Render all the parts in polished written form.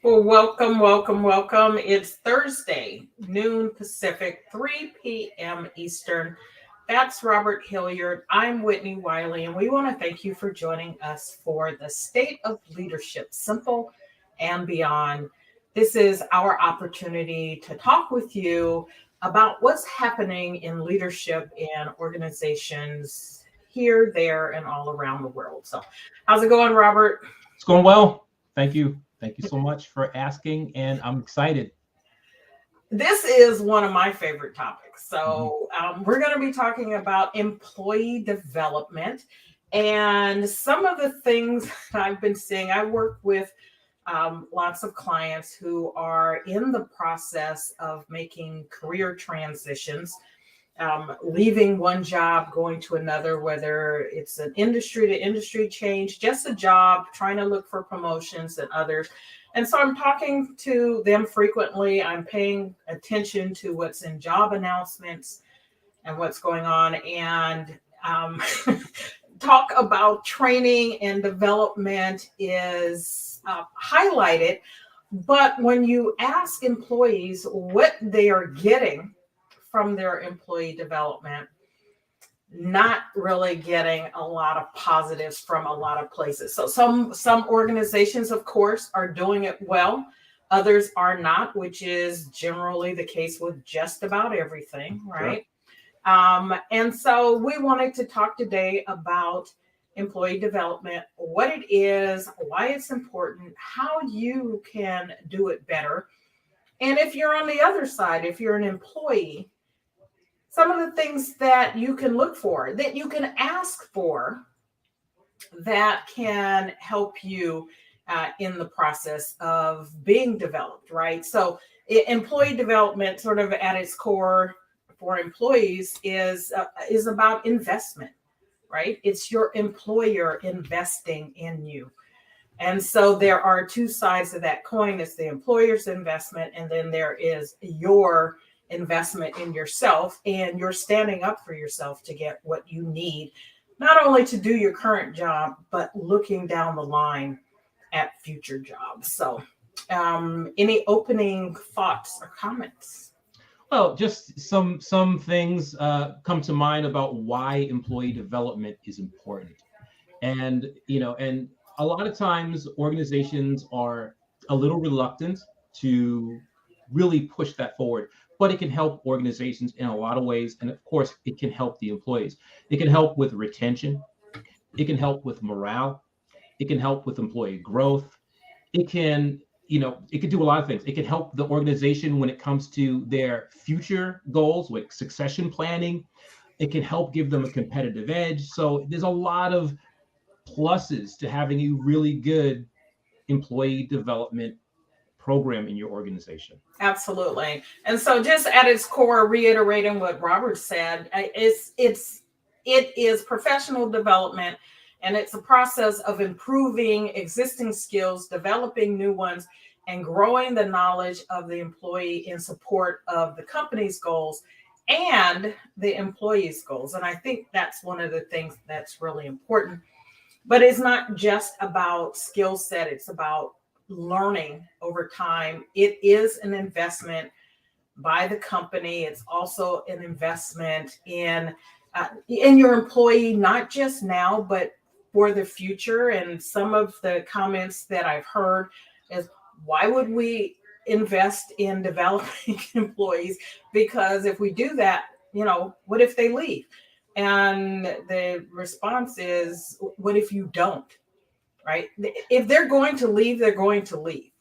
Well, welcome, welcome, welcome. It's Thursday, noon Pacific, 3 p.m. Eastern. That's Robert Hilliard. I'm Whitney Wiley, and we want to thank you for joining us for the State of Leadership Simple and Beyond. This is our opportunity to talk with you about what's happening in leadership in organizations here, there, and all around the world. So, how's it going, Robert? It's going well. Thank you. Thank you so much for asking. And I'm excited. This is one of my favorite topics. Mhm. We're going to be talking about employee development and some of the things that I've been seeing. I work with lots of clients who are in the process of making career transitions, leaving one job, going to another, whether it's an industry to industry change, just a job, trying to look for promotions and others. And so I'm talking to them frequently. I'm paying attention to what's in job announcements and what's going on. And talk about training and development is highlighted. But when you ask employees what they are getting from their employee development, not really getting a lot of positives from a lot of places. So some organizations, of course, are doing it well. Others are not, which is generally the case with just about everything, Sure. right? And so we wanted to talk today about employee development, what it is, why it's important, how you can do it better. And if you're on the other side, if you're an employee, some of the things that you can look for, that you can ask for, that can help you in the process of being developed, right? So, employee development, sort of at its core for employees, is about investment, right? It's your employer investing in you. And so there are two sides of that coin. It's the employer's investment, and then there is your investment in yourself, and you're standing up for yourself to get what you need, not only to do your current job, but looking down the line at future jobs. So, any opening thoughts or comments? Well, just some things come to mind about why employee development is important. And a lot of times organizations are a little reluctant to really push that forward, but it can help organizations in a lot of ways. And of course, it can help the employees. It can help with retention. It can help with morale. It can help with employee growth. It can do a lot of things. It can help the organization when it comes to their future goals with succession planning. It can help give them a competitive edge. So there's a lot of pluses to having a really good employee development program in your organization. Absolutely. And so, just at its core, reiterating what Robert said, it is professional development, and it's a process of improving existing skills, developing new ones, and growing the knowledge of the employee in support of the company's goals and the employee's goals. And I think that's one of the things that's really important. But it's not just about skill set, it's about learning over time. It is an investment by the company. It's also an investment in your employee, not just now, but for the future. And some of the comments that I've heard is, why would we invest in developing employees? Because if we do that, what if they leave? And the response is, what if you don't? Right? If they're going to leave, they're going to leave.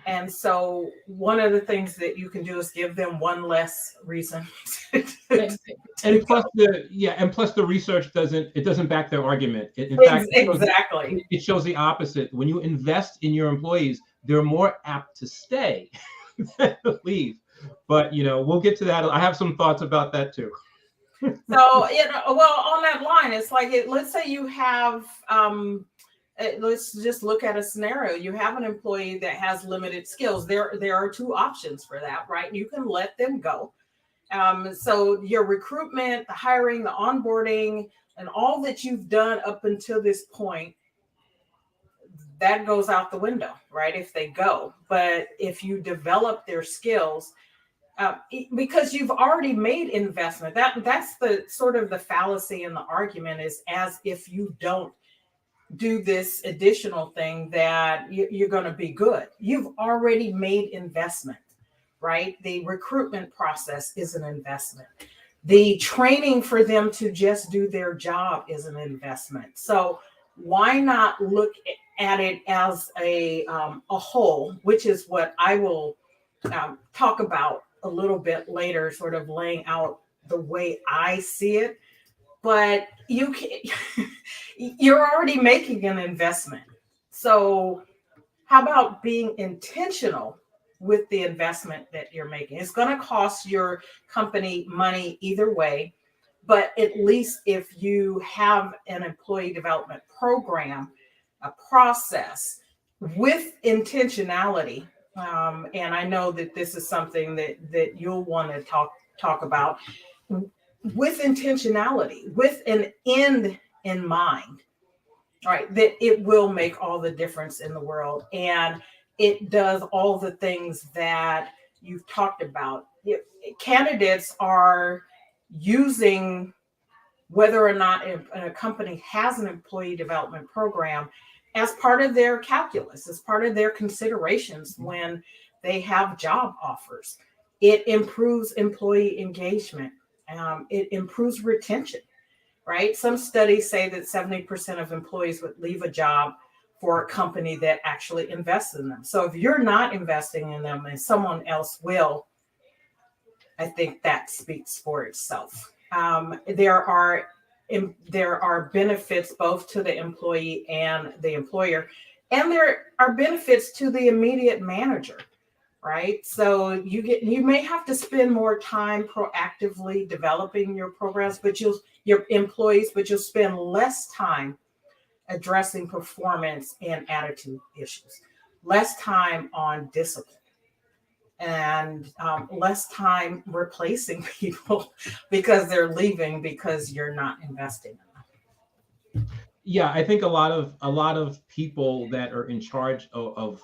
And so one of the things that you can do is give them one less reason And, to and plus go. the research doesn't back their argument. In fact, Exactly. it shows the opposite. When you invest in your employees, they're more apt to stay than to leave. But we'll get to that. I have some thoughts about that too. So, well, on that line, it's like, let's say you have, let's just look at a scenario. You have an employee that has limited skills. There are two options for that, right? You can let them go. So your recruitment, the hiring, the onboarding, and all that you've done up until this point, that goes out the window, right? If they go. But if you develop their skills, because you've already made investment, that's the sort of the fallacy in the argument, is as if you don't do this additional thing that you're going to be good. You've already made investment, right? The recruitment process is an investment. The training for them to just do their job is an investment. So why not look at it as a whole, which is what I will talk about a little bit later, sort of laying out the way I see it. But you're already making an investment. So how about being intentional with the investment that you're making? It's going to cost your company money either way, but at least if you have an employee development program, a process with intentionality, and I know that this is something that you'll want to talk about, with intentionality, with an end in mind, right? That it will make all the difference in the world. And it does all the things that you've talked about. Candidates are using whether or not a company has an employee development program as part of their calculus, as part of their considerations when they have job offers. It improves employee engagement. It improves retention, right? Some studies say that 70% of employees would leave a job for a company that actually invests in them. So if you're not investing in them and someone else will, I think that speaks for itself. There are benefits both to the employee and the employer, and there are benefits to the immediate manager, right? So you may have to spend more time proactively developing your programs, but your employees, but you'll spend less time addressing performance and attitude issues, less time on discipline, and less time replacing people because they're leaving because you're not investing in them. Yeah, I think a lot of people that are in charge of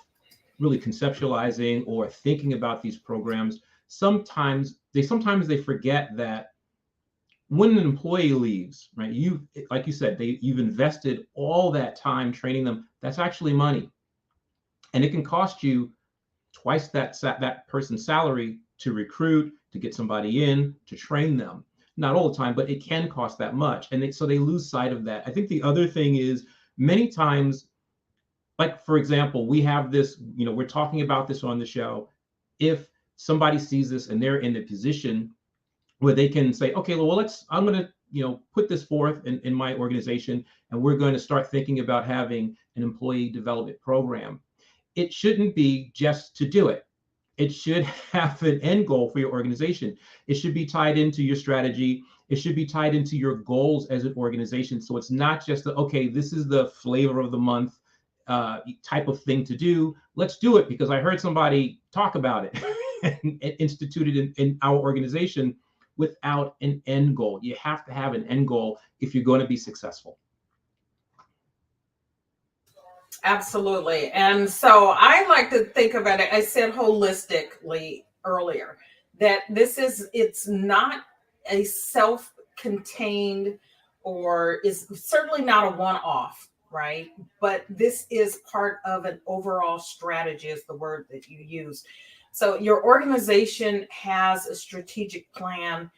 really conceptualizing or thinking about these programs, sometimes they forget that when an employee leaves, right, like you said, you've invested all that time training them. That's actually money, and it can cost you twice that person's salary to recruit, to get somebody in, to train them. Not all the time, but it can cost that much, and so they lose sight of that. I think the other thing is, many times, like for example, we have this, we're talking about this on the show. If somebody sees this and they're in the position where they can say, okay, well, I'm going to, put this forth in my organization, and we're going to start thinking about having an employee development program. It shouldn't be just to do it. It should have an end goal for your organization. It should be tied into your strategy. It should be tied into your goals as an organization. So it's not just okay, this is the flavor of the month type of thing to do. Let's do it because I heard somebody talk about it and institute it in our organization without an end goal. You have to have an end goal if you're going to be successful. Absolutely. And so I like to think about it, I said holistically earlier, that it's not a self-contained, or is certainly not a one-off, right? But this is part of an overall strategy, is the word that you use. So your organization has a strategic plan.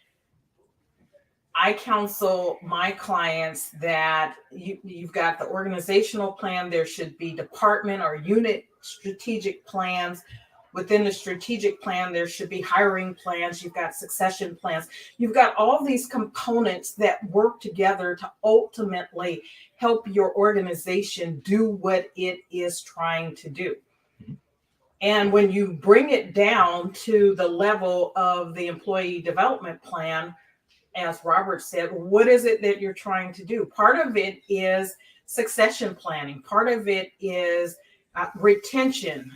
I counsel my clients that you've got the organizational plan. There should be department or unit strategic plans. Within the strategic plan, there should be hiring plans. You've got succession plans. You've got all these components that work together to ultimately help your organization do what it is trying to do. And when you bring it down to the level of the employee development plan, as Robert said, what is it that you're trying to do? Part of it is succession planning. Part of it is retention.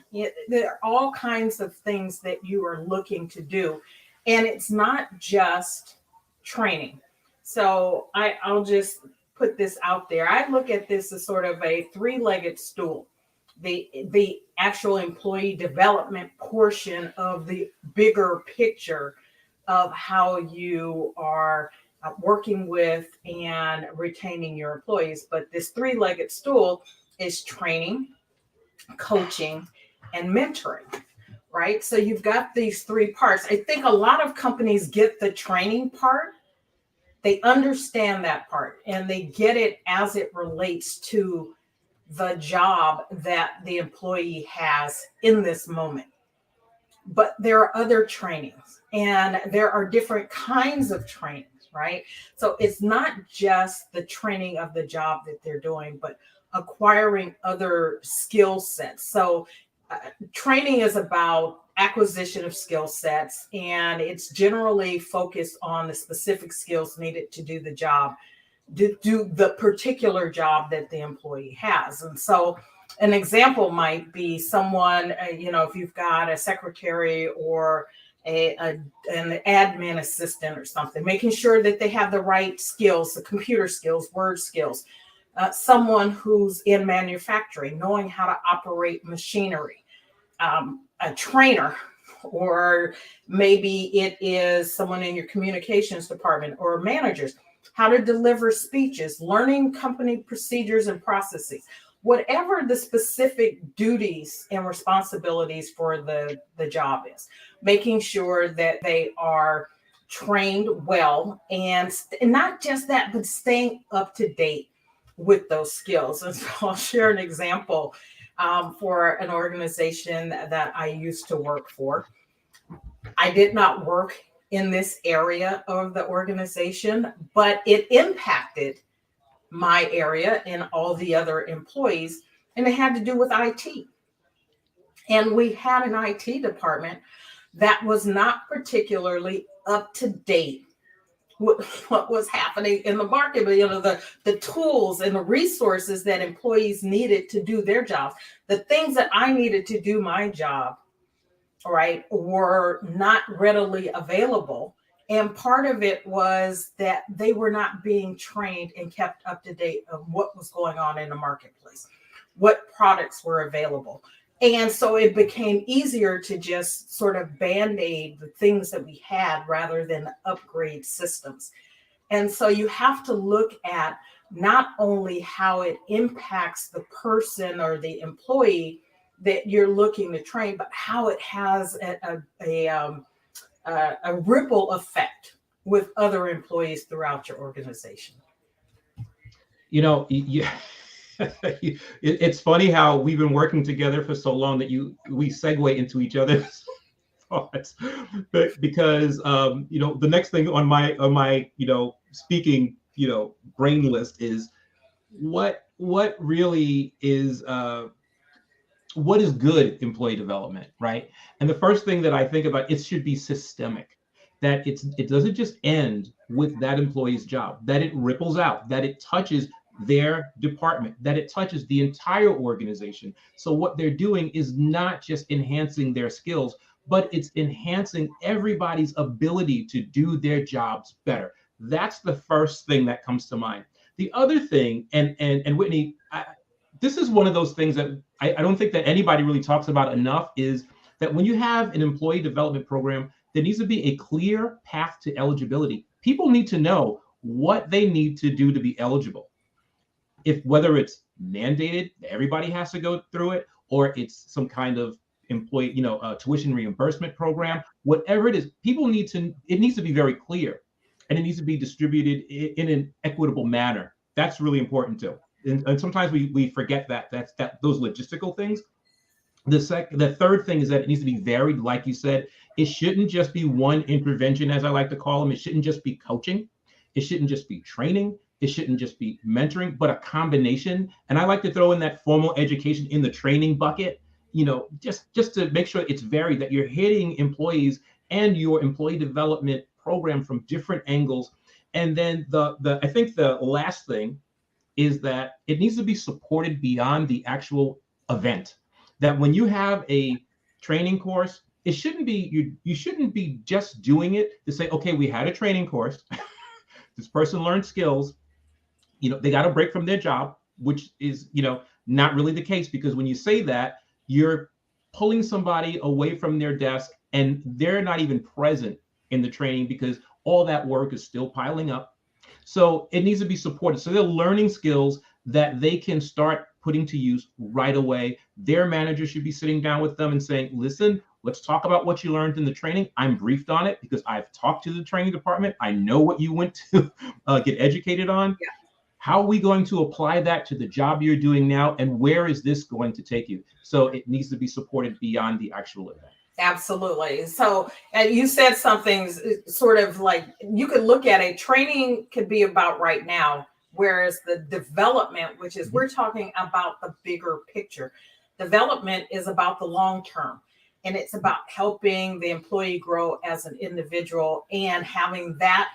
There are all kinds of things that you are looking to do. And it's not just training. So I'll just put this out there. I look at this as sort of a three-legged stool. the actual employee development portion of the bigger picture of how you are working with and retaining your employees. But this three-legged stool is training, coaching, and mentoring, right? So you've got these three parts. I think a lot of companies get the training part, they understand that part, and they get it as it relates to the job that the employee has in this moment. But there are other trainings, and there are different kinds of trainings, right? So it's not just the training of the job that they're doing, but acquiring other skill sets. So training is about acquisition of skill sets, and it's generally focused on the specific skills needed to do the job, do the particular job that the employee has. And so an example might be someone, if you've got a secretary or an admin assistant or something, making sure that they have the right skills, the computer skills, word skills. Someone who's in manufacturing, knowing how to operate machinery. A trainer, or maybe it is someone in your communications department or managers, how to deliver speeches, learning company procedures and processes, whatever the specific duties and responsibilities for the job is, making sure that they are trained well, and not just that, but staying up to date with those skills. And so I'll share an example for an organization that I used to work for. I did not work in this area of the organization, but it impacted my area and all the other employees, and it had to do with IT. And we had an IT department that was not particularly up to date with what was happening in the market, but the tools and the resources that employees needed to do their jobs, the things that I needed to do my job, right, were not readily available. And part of it was that they were not being trained and kept up to date of what was going on in the marketplace, what products were available. And so it became easier to just sort of band-aid the things that we had rather than upgrade systems. And so you have to look at not only how it impacts the person or the employee that you're looking to train, but how it has a ripple effect with other employees throughout your organization. It's funny how we've been working together for so long that we segue into each other's thoughts, but because the next thing on my speaking brain list is what really is what is good employee development, right? And the first thing that I think about, it should be systemic, that it doesn't just end with that employee's job, that it ripples out, that it touches their department, that it touches the entire organization. So what they're doing is not just enhancing their skills, but it's enhancing everybody's ability to do their jobs better. That's the first thing that comes to mind. The other thing, and Whitnie, this is one of those things that I don't think that anybody really talks about enough, is that when you have an employee development program, there needs to be a clear path to eligibility. People need to know what they need to do to be eligible. Whether it's mandated, everybody has to go through it, or it's some kind of employee, tuition reimbursement program, whatever it is, it needs to be very clear, and it needs to be distributed in an equitable manner. That's really important too. And sometimes we forget that's those logistical things. The third thing is that it needs to be varied, like you said. It shouldn't just be one intervention, as I like to call them. It shouldn't just be coaching. It shouldn't just be training. It shouldn't just be mentoring, but a combination. And I like to throw in that formal education in the training bucket, just to make sure it's varied, that you're hitting employees and your employee development program from different angles. And then I think the last thing is that it needs to be supported beyond the actual event. That when you have a training course, it shouldn't be, you shouldn't be just doing it to say, okay, we had a training course. This person learned skills. They got a break from their job, which is, Not really the case, because when you say that, you're pulling somebody away from their desk and they're not even present in the training because all that work is still piling up. So it needs to be supported. So they're learning skills that they can start putting to use right away. Their manager should be sitting down with them and saying, listen, let's talk about what you learned in the training. I'm briefed on it because I've talked to the training department. I know what you went to get educated on. Yeah. How are we going to apply that to the job you're doing now? And where is this going to take you? So it needs to be supported beyond the actual event. Absolutely. So, and you said something sort of like, you could look at a training could be about right now, whereas the development, which is we're talking about the bigger picture. Development is about the long term, and it's about helping the employee grow as an individual and having that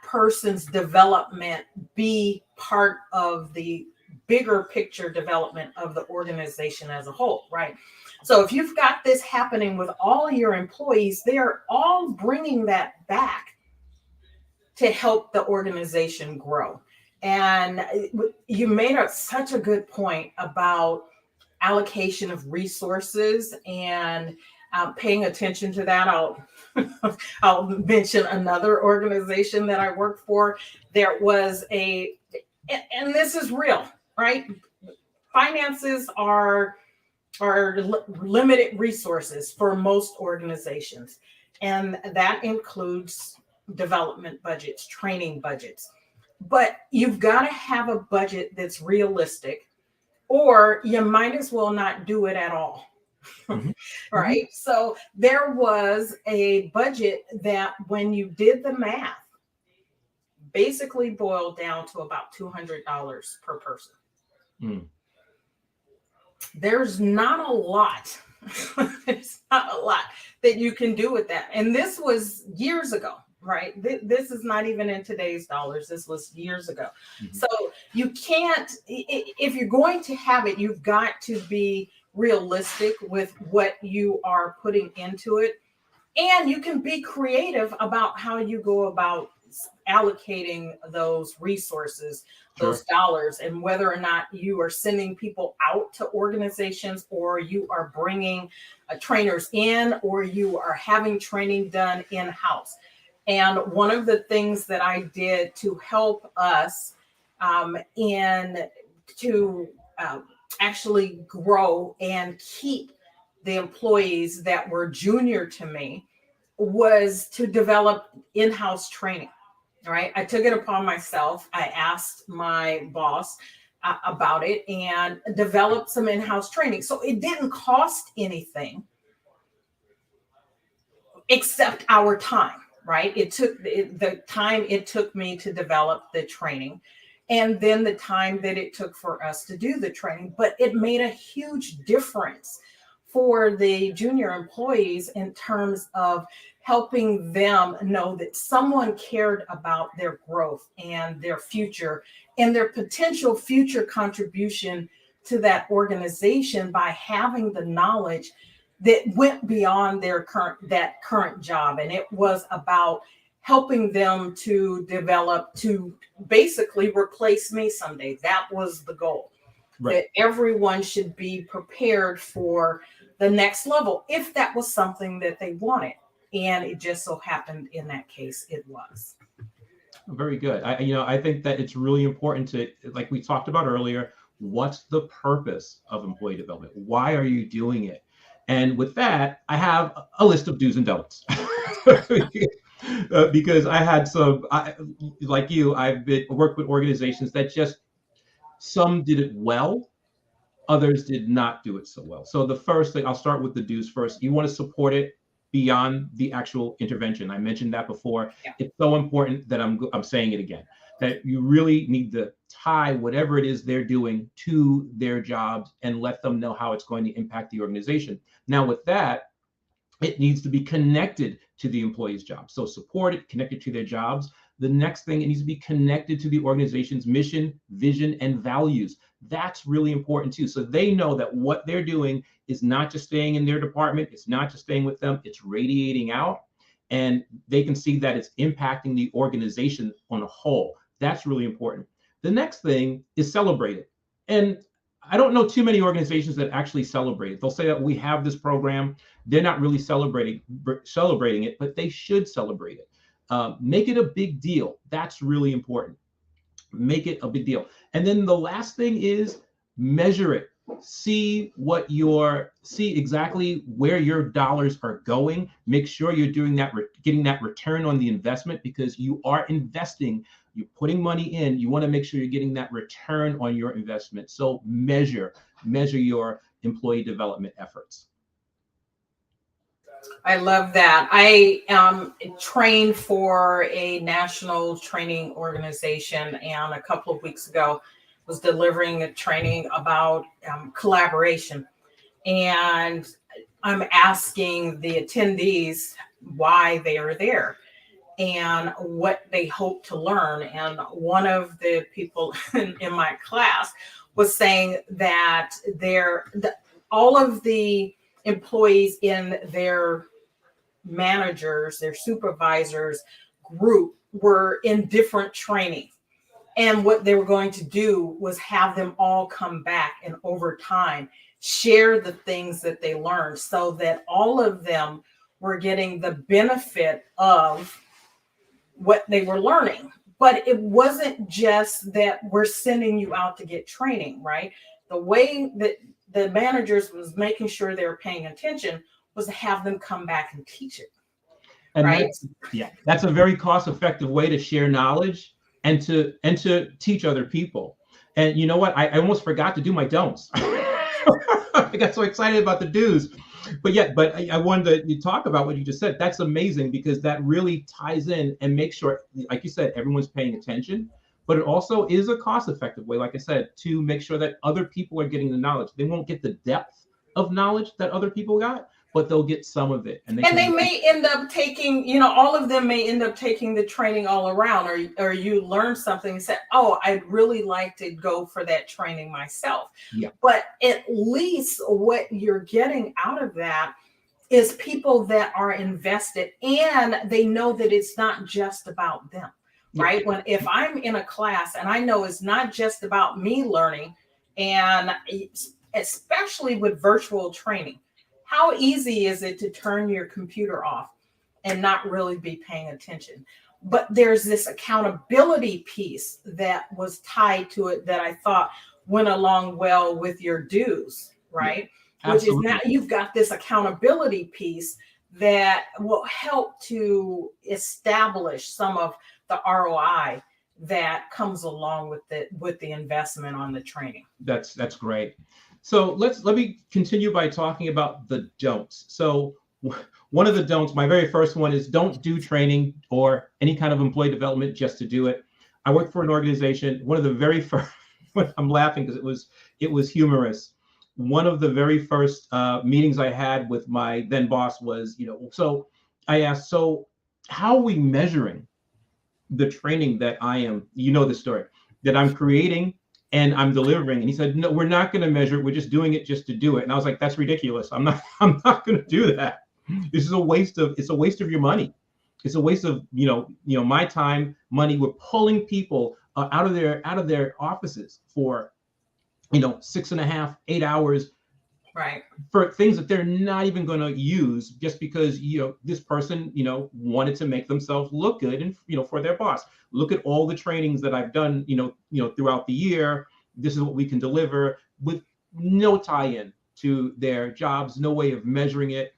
person's development be part of the bigger picture development of the organization as a whole, right? So if you've got this happening with all your employees, they're all bringing that back to help the organization grow. And you made such a good point about allocation of resources and paying attention to that. I'll mention another organization that I worked for. There was and this is real, right? Finances are limited resources for most organizations. And that includes development budgets, training budgets. But you've got to have a budget that's realistic, or you might as well not do it at all. Mm-hmm. Right? Mm-hmm. So there was a budget that, when you did the math, basically boiled down to about $200 per person. Mm. There's not a lot. There's not a lot that you can do with that. And this was years ago, right? This is not even in today's dollars. This was years ago. Mm-hmm. So you can't, if you're going to have it, you've got to be realistic with what you are putting into it. And you can be creative about how you go about allocating those resources, those dollars, and whether or not you are sending people out to organizations, or you are bringing trainers in, or you are having training done in-house. And one of the things that I did to help us actually grow and keep the employees that were junior to me was to develop in-house training. All right. I took it upon myself. I asked my boss about it and developed some in-house training. So it didn't cost anything except our time, right? It took the time it took me to develop the training, and then the time that it took for us to do the training. But it made a huge difference for the junior employees in terms of helping them know that someone cared about their growth and their future and their potential future contribution to that organization by having the knowledge that went beyond their current job. And it was about helping them to develop to basically replace me someday. That was the goal. Right. That everyone should be prepared for the next level if that was something that they wanted. And it just so happened in that case, it was. Very good. I think that it's really important to, like we talked about earlier, what's the purpose of employee development? Why are you doing it? And with that, I have a list of do's and don'ts. Because I had like you, I've worked with organizations that just, some did it well, others did not do it so well. So the first thing, I'll start with the do's first. You want to support it beyond the actual intervention. I mentioned that before. Yeah. It's so important that I'm saying it again, that you really need to tie whatever it is they're doing to their jobs and let them know how it's going to impact the organization. Now with that, it needs to be connected to the employee's job. So support it, connected to their jobs. The next thing, it needs to be connected to the organization's mission, vision, and values. That's really important too. So they know that what they're doing is not just staying in their department. It's not just staying with them. It's radiating out, and they can see that it's impacting the organization on a whole. That's really important. The next thing is celebrate it. And I don't know too many organizations that actually celebrate it. They'll say that we have this program. They're not really celebrating it, but they should celebrate it. Make it a big deal. That's really important. Make it a big deal. And then the last thing is measure it. See exactly where your dollars are going. Make sure you're doing that, getting that return on the investment, because you are investing. You're putting money in. You want to make sure you're getting that return on your investment. So measure your employee development efforts. I love that. I trained for a national training organization, and a couple of weeks ago was delivering a training about collaboration. And I'm asking the attendees why they are there and what they hope to learn. And one of the people in my class was saying that all of the employees in their managers, their supervisors group were in different training. And what they were going to do was have them all come back and over time share the things that they learned, so that all of them were getting the benefit of what they were learning. But it wasn't just that we're sending you out to get training, right? The way that the managers was making sure they were paying attention was to have them come back and teach it. And right? that's a very cost-effective way to share knowledge and to teach other people. And you know what? I almost forgot to do my don'ts. I got so excited about the do's. But I wanted to talk about what you just said. That's amazing, because that really ties in and makes sure, like you said, everyone's paying attention. But it also is a cost-effective way, like I said, to make sure that other people are getting the knowledge. They won't get the depth of knowledge that other people got, but they'll get some of it. And they may end up taking, all of them may end up taking the training all around, or you learn something and say, oh, I'd really like to go for that training myself. Yeah. But at least what you're getting out of that is people that are invested, and they know that it's not just about them, right? Yeah. If I'm in a class and I know it's not just about me learning, and especially with virtual training, how easy is it to turn your computer off and not really be paying attention? But there's this accountability piece that was tied to it that I thought went along well with your dues, right? Yeah, which is now you've got this accountability piece that will help to establish some of the ROI that comes along with the investment on the training. That's great. So let me continue by talking about the don'ts. So one of the don'ts, my very first one, is don't do training or any kind of employee development just to do it. I worked for an organization. One of the very first, I'm laughing because it was humorous. One of the very first meetings I had with my then boss was, so I asked, so how are we measuring the training that I am, the story, that I'm creating and I'm delivering? And he said, no, we're not going to measure it. We're just doing it just to do it. And I was like, that's ridiculous. I'm not going to do that. This is it's a waste of your money. It's a waste of, my time, money. We're pulling people out of their offices for, 6.5, 8 hours, right, for things that they're not even going to use, just because, this person, wanted to make themselves look good and, for their boss. Look at all the trainings that I've done, throughout the year. This is what we can deliver, with no tie-in to their jobs, no way of measuring it.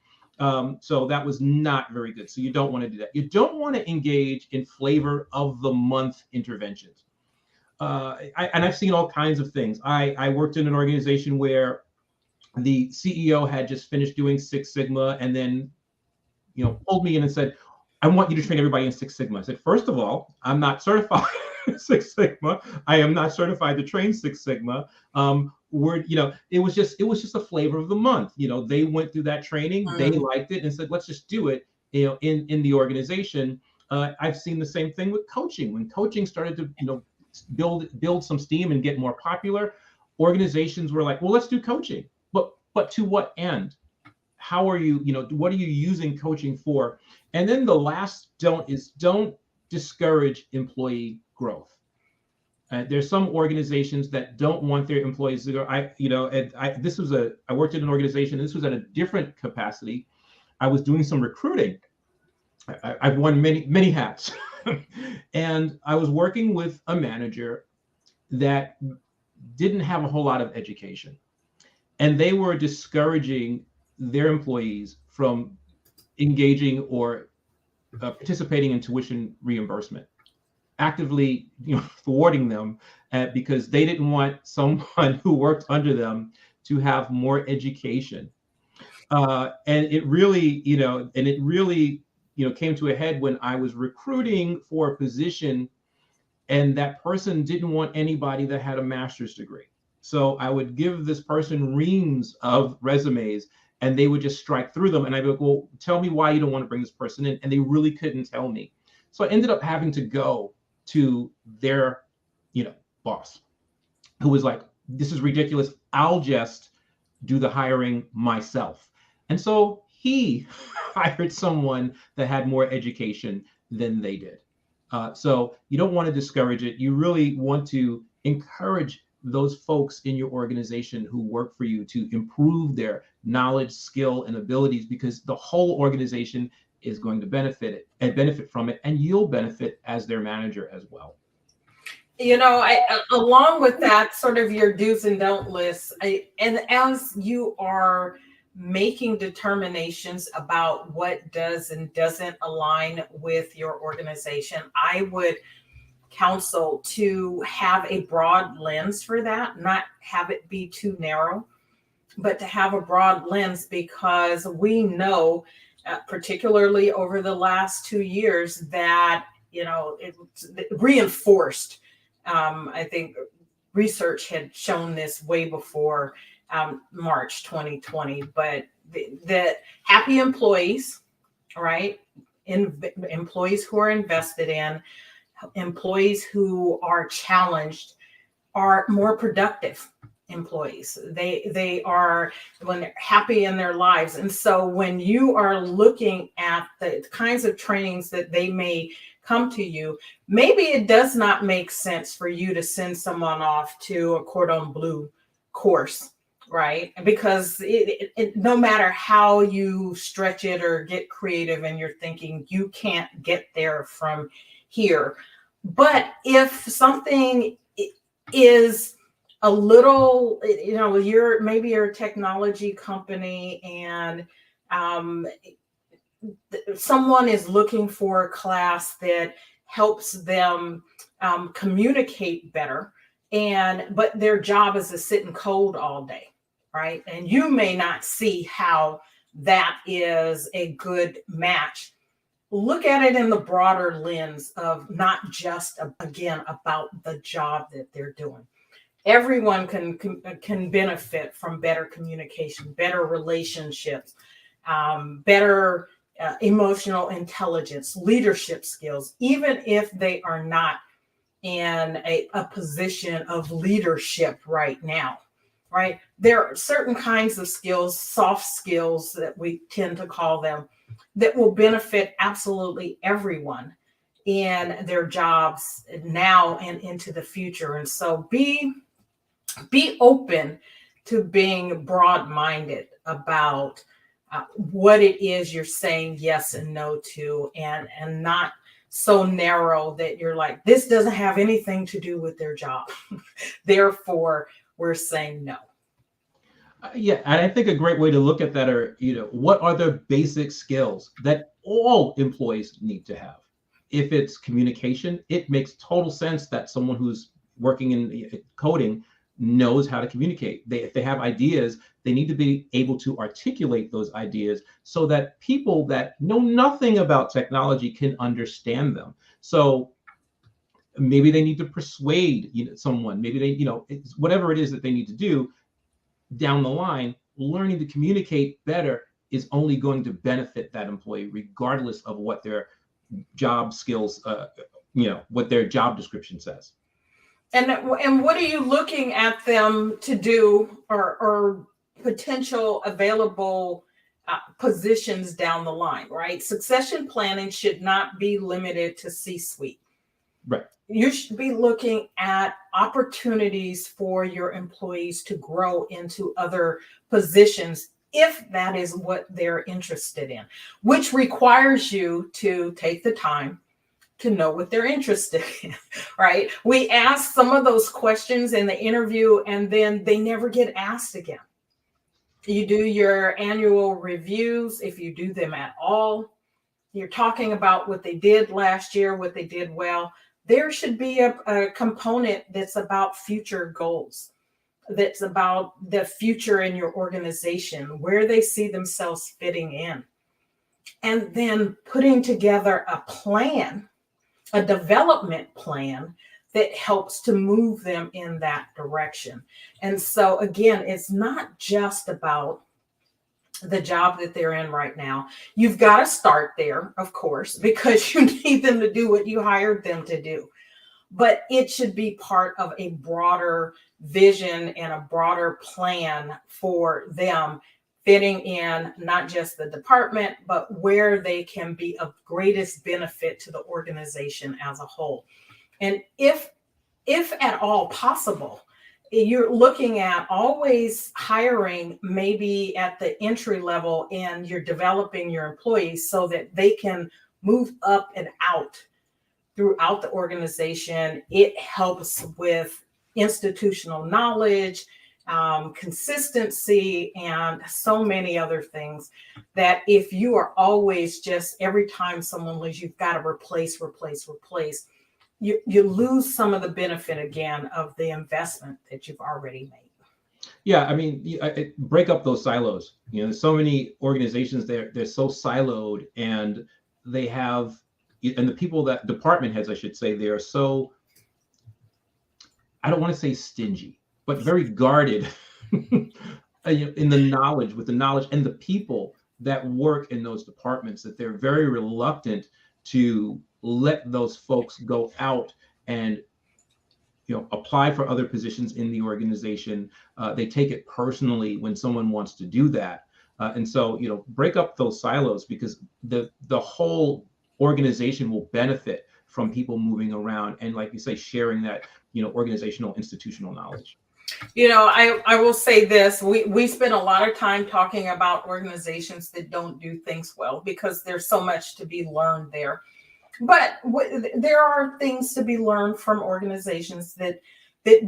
So that was not very good. So you don't want to do that. You don't want to engage in flavor of the month interventions. I've seen all kinds of things. I worked in an organization where the CEO had just finished doing Six Sigma, and then, pulled me in and said, I want you to train everybody in Six Sigma. I said, first of all, I'm not certified in Six Sigma. I am not certified to train Six Sigma. It was just a flavor of the month. They went through that training, they liked it, and said, let's just do it, in the organization. I've seen the same thing with coaching. When coaching started to, build some steam and get more popular, organizations were like, well, let's do coaching. But to what end? How are you, what are you using coaching for? And then the last don't discourage employee growth. There's some organizations that don't want their employees to go. I worked in an organization. This was at a different capacity. I was doing some recruiting. I've worn many hats, and I was working with a manager that didn't have a whole lot of education, and they were discouraging their employees from engaging or participating in tuition reimbursement, actively, thwarting them because they didn't want someone who worked under them to have more education. And it really, came to a head when I was recruiting for a position, and that person didn't want anybody that had a master's degree. So I would give this person reams of resumes, and they would just strike through them. And I'd be like, well, tell me why you don't want to bring this person in. And they really couldn't tell me. So I ended up having to go to their, boss, who was like, this is ridiculous. I'll just do the hiring myself. And so he hired someone that had more education than they did. So you don't want to discourage it. You really want to encourage those folks in your organization who work for you to improve their knowledge, skill, and abilities, because the whole organization is going to benefit from it, and you'll benefit as their manager as well. Along with that, sort of your do's and don't list, and as you are making determinations about what does and doesn't align with your organization, I would counsel to have a broad lens for that, not have it be too narrow, but to have a broad lens, because we know, particularly over the last 2 years, that, it reinforced. I think research had shown this way before March 2020, but the happy employees, right? Employees who are invested in, employees who are challenged are more productive employees. They are, when they're happy in their lives. And so when you are looking at the kinds of trainings that they may come to you, maybe it does not make sense for you to send someone off to a cordon bleu course, right? Because no matter how you stretch it or get creative in your thinking, you can't get there from here. But if something is a little, you're a technology company, and someone is looking for a class that helps them communicate better, but their job is to sit and code all day, right? And you may not see how that is a good match. Look at it in the broader lens of not just, again, about the job that they're doing. Everyone can benefit from better communication, better relationships, better emotional intelligence, leadership skills, even if they are not in a position of leadership right now, right? There are certain kinds of skills, soft skills that we tend to call them, that will benefit absolutely everyone in their jobs now and into the future. And so be open to being broad-minded about what it is you're saying yes and no to, and not so narrow that you're like, this doesn't have anything to do with their job. Therefore, we're saying no. Yeah, and I think a great way to look at that are, what are the basic skills that all employees need to have? If it's communication, it makes total sense that someone who's working in coding knows how to communicate. If they have ideas, they need to be able to articulate those ideas so that people that know nothing about technology can understand them. So maybe they need to persuade someone. Maybe they, whatever it is that they need to do down the line. Learning to communicate better is only going to benefit that employee, regardless of what their job skills, what their job description says. And what are you looking at them to do, or potential available positions down the line, right? Succession planning should not be limited to C-suite. Right. You should be looking at opportunities for your employees to grow into other positions if that is what they're interested in, which requires you to take the time to know what they're interested in, right? We ask some of those questions in the interview and then they never get asked again. You do your annual reviews, if you do them at all. You're talking about what they did last year, what they did well. There should be a component that's about future goals, that's about the future in your organization, where they see themselves fitting in. And then putting together a plan, a development plan that helps to move them in that direction. And so, again, it's not just about the job that they're in right now. You've got to start there, of course, because you need them to do what you hired them to do. But it should be part of a broader vision and a broader plan for them fitting in not just the department, but where they can be of greatest benefit to the organization as a whole. And if at all possible, you're looking at always hiring maybe at the entry level, and you're developing your employees so that they can move up and out throughout the organization. It helps with institutional knowledge, consistency, and so many other things that if you are always just every time someone leaves, you've got to replace, you lose some of the benefit again of the investment that you've already made. Yeah, I mean, break up those silos. You know, there's so many organizations they're so siloed, and they have, and the people that department heads, I should say, they are so, I don't want to say stingy, but very guarded in the knowledge, with the knowledge and the people that work in those departments, that they're very reluctant to let those folks go out and apply for other positions in the organization. They take it personally when someone wants to do that, and so break up those silos, because the whole organization will benefit from people moving around and, like you say, sharing that organizational institutional knowledge. I will say this: we spend a lot of time talking about organizations that don't do things well, because there's so much to be learned there. But there are things to be learned from organizations that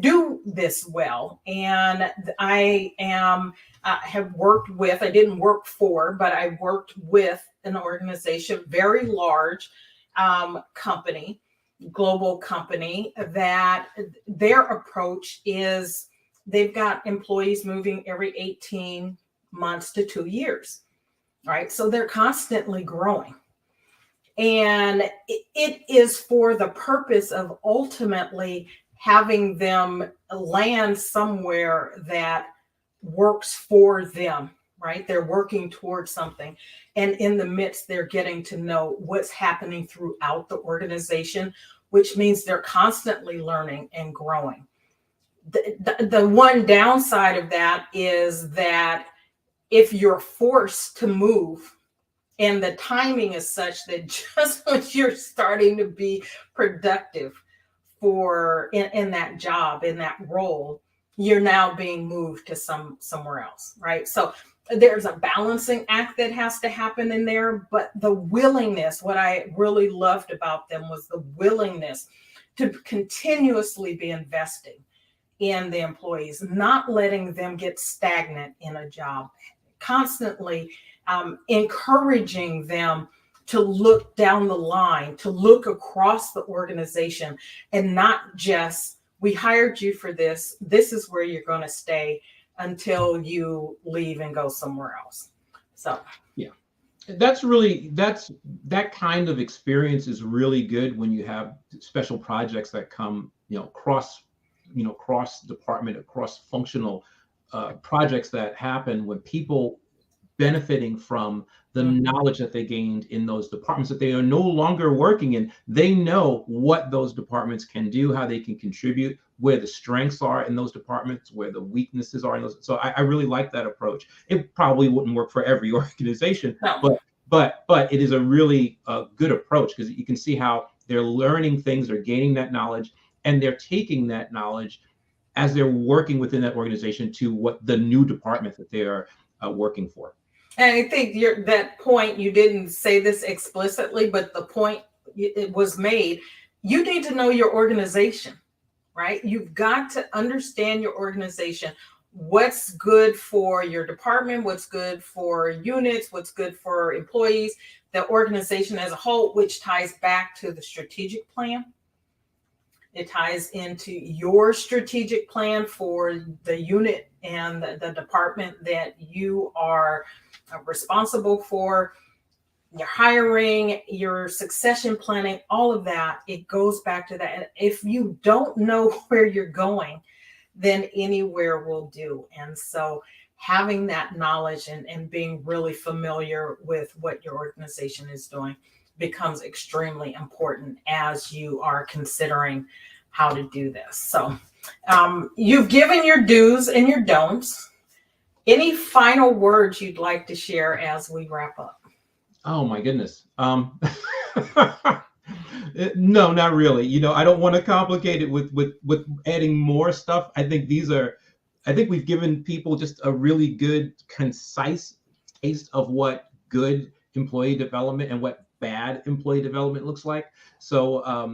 do this well. And I have worked with, I didn't work for, but I worked with an organization, very large company, global company, that their approach is they've got employees moving every 18 months to 2 years, right? So they're constantly growing. And it is for the purpose of ultimately having them land somewhere that works for them, right? They're working towards something. And in the midst, they're getting to know what's happening throughout the organization, which means they're constantly learning and growing. The one downside of that is that if you're forced to move, and the timing is such that just when you're starting to be productive in that job, in that role, you're now being moved to somewhere else, right? So there's a balancing act that has to happen in there, but the willingness, what I really loved about them was the willingness to continuously be investing in the employees, not letting them get stagnant in a job, constantly encouraging them to look down the line, to look across the organization, and not just, we hired you for this, this is where you're going to stay until you leave and go somewhere else. So yeah, that kind of experience is really good when you have special projects that come cross department, across functional projects that happen when people benefiting from the knowledge that they gained in those departments that they are no longer working in. They know what those departments can do, how they can contribute, where the strengths are in those departments, where the weaknesses are in those. So I really like that approach. It probably wouldn't work for every organization, no. but it is a really good approach, because you can see how they're learning things, they're gaining that knowledge, and they're taking that knowledge as they're working within that organization to what the new department that they are working for. And I think that point, you didn't say this explicitly, but the point it was made, you need to know your organization, right? You've got to understand your organization, what's good for your department, what's good for units, what's good for employees, the organization as a whole, which ties back to the strategic plan. It ties into your strategic plan for the unit and the department that you are responsible for. Your hiring, your succession planning, all of that, it goes back to that. And if you don't know where you're going, then anywhere will do. And so having that knowledge and being really familiar with what your organization is doing becomes extremely important as you are considering how to do this. So you've given your do's and your don'ts. Any final words you'd like to share as we wrap up? Oh my goodness. No, not really. You know, I don't want to complicate it with adding more stuff. I think we've given people just a really good, concise taste of what good employee development and what bad employee development looks like. So I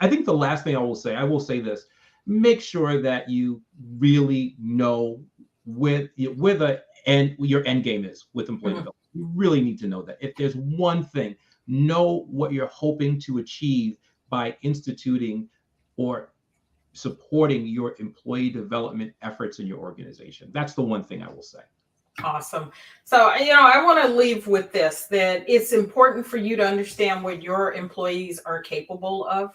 think the last thing I will say this: make sure that you really know where your end game is with employee development. You really need to know that. If there's one thing, know what you're hoping to achieve by instituting or supporting your employee development efforts in your organization. That's the one thing I will say. Awesome. So, I want to leave with this, that it's important for you to understand what your employees are capable of.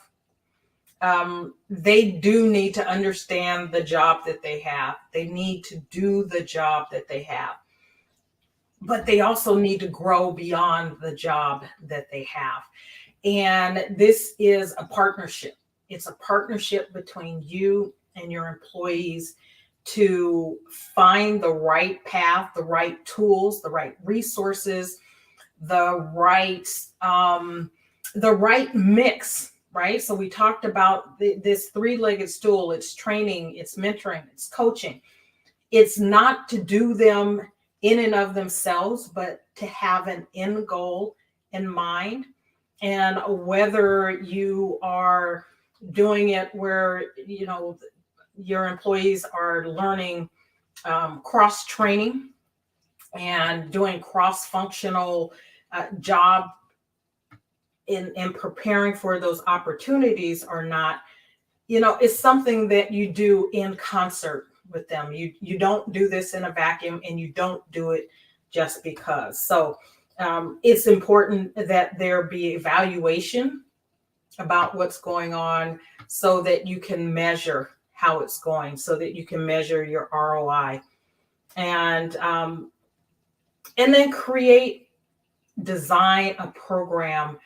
They do need to understand the job that they have. They need to do the job that they have. But they also need to grow beyond the job that they have. And this is a partnership. It's a partnership between you and your employees to find the right path, the right tools, the right resources, the right mix, right? So we talked about this three-legged stool. It's training, it's mentoring, it's coaching. It's not to do them in and of themselves, but to have an end goal in mind. And whether you are doing it where, your employees are learning cross-training and doing cross-functional job in preparing for those opportunities or not, it's something that you do in concert with them. You don't do this in a vacuum, and you don't do it just because. So it's important that there be evaluation about what's going on so that you can measure how it's going, so that you can measure your ROI, and then design a program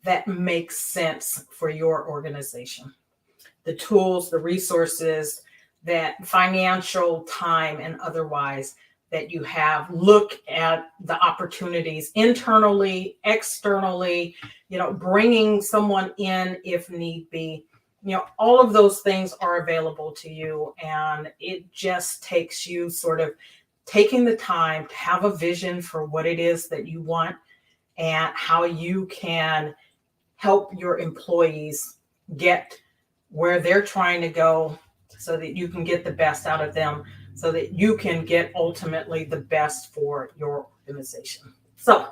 that makes sense for your organization. The tools, the resources, that financial time and otherwise that you have. Look at the opportunities internally, externally, bringing someone in if need be. All of those things are available to you, and it just takes you sort of taking the time to have a vision for what it is that you want and how you can help your employees get where they're trying to go, so that you can get the best out of them, so that you can get ultimately the best for your organization. So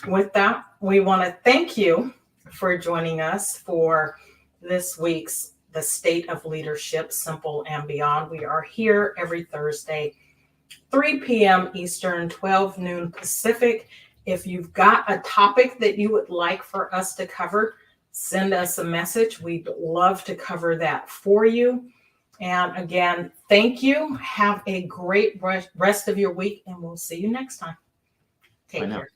with that, we want to thank you for joining us for this week's The State of Leadership, Simple and Beyond. We are here every Thursday, 3 p.m. Eastern, 12 noon Pacific. If you've got a topic that you would like for us to cover, send us a message. We'd love to cover that for you. And again, thank you. Have a great rest of your week, and we'll see you next time. Take care.